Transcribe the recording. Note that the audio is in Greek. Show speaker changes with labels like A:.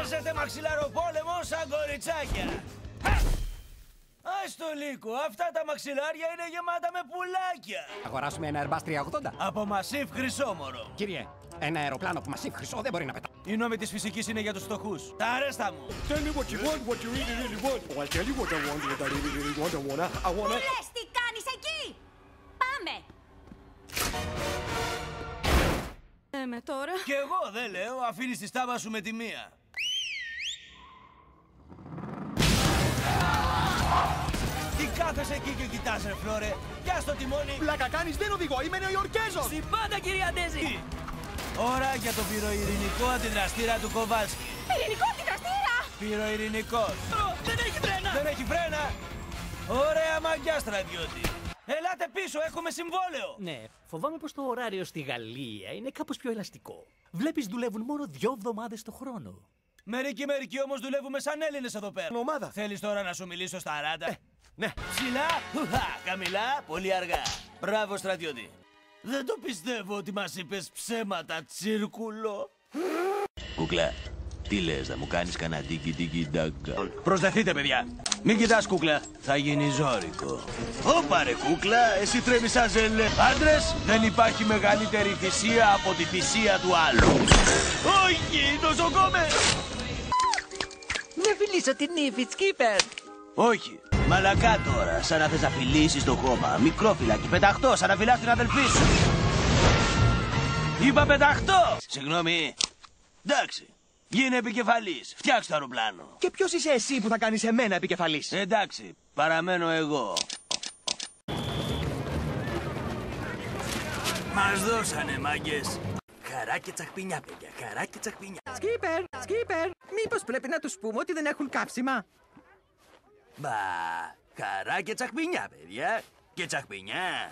A: Παίζετε μαξιλαροπόλεμο σαν κοριτσάκια. Ας το λύκο, αυτά τα μαξιλάρια είναι γεμάτα με πουλάκια.
B: Αγοράσουμε ένα Airbus 380.
A: Από μασίφ χρυσόμορο.
B: Κύριε, ένα αεροπλάνο από μασίφ χρυσό δεν μπορεί να πετά.
A: Οι νόμοι της φυσικής είναι για τους φτωχούς. Τα αρέστα μου.
C: Tell me what you want, what you really, really want. Oh, I'll tell you what I want, what I really, really want. I wanna...
D: Μου λες τι κάνεις εκεί! Πάμε!
E: Με τώρα.
A: Κι εγώ δεν λέω, αφήνεις τη στάβα σου με τη μία. Τι κάθεσαι εκεί και κοιτάς ρε Φλόρε. Πιάσ' το τιμόνι.
C: Πλάκα κάνεις, δεν οδηγώ, είμαι Νεοϊορκέζος.
A: Στην πάντα κυρία Ντέζη. Ώρα για το πυροειρηνικό αντιδραστήρα του Κοβάλσκι.
D: Πυρηνικό αντιδραστήρα!
A: Πυροειρηνικός.
E: Δεν έχει φρένα!
A: Δεν έχει φρένα. Ωραία μαγιά στρατιώτη. Ελάτε πίσω, έχουμε συμβόλαιο.
F: Ναι, φοβάμαι πως το ωράριο στη Γαλλία είναι κάπως πιο ελαστικό. Βλέπεις δουλεύουν μόνο 2 εβδομάδες το χρόνο.
A: Μερικοί όμως δουλεύουμε σαν Έλληνες εδώ πέρα.
C: Ομάδα.
A: Θέλεις τώρα να σου μιλήσω στα ράτα.
C: Ναι.
A: Ψηλά, χαμηλά, πολύ αργά. Μπράβο στρατιώτη. Δεν το πιστεύω ότι μας είπες ψέματα, τσίρκουλο. Κούκλα, τι λες, θα μου κάνεις κανένα τίκι ντάγκα. Προσδεθείτε παιδιά. Μην κοιτάς κούκλα, θα γίνει ζώρικο. Ωπα ρε κούκλα, εσύ τρέμεις σαν ζελέ. Άντρες, δεν υπάρχει μεγαλύτερη θυσία από τη θυσία του άλλου. Όχι, νοσοκόμε.
G: Να φιλήσω την ύφη, Σκύπερ.
A: Όχι. Μαλακά τώρα, σαν να θες να φιλήσεις το χώμα. Μικρόφυλακι, πεταχτώ, σαν να φυλάς την αδελφή σου. Είπα πεταχτώ. Συγγνώμη. Εντάξει. Γίνε επικεφαλής. Φτιάξε το αεροπλάνο.
C: Και ποιος είσαι εσύ που θα κάνεις εμένα επικεφαλής?
A: Εντάξει. Παραμένω εγώ. Μας δώσανε μάγκες.
F: Χαρά και τσαχπινιά, παιδιά, χαρά και τσαχπινιά.
G: Σκύπερ, μήπως πρέπει να τους πούμε ότι δεν έχουν κάψιμα?
A: Μπα, χαρά και τσαχπινιά, παιδιά. Και τσαχπινιά.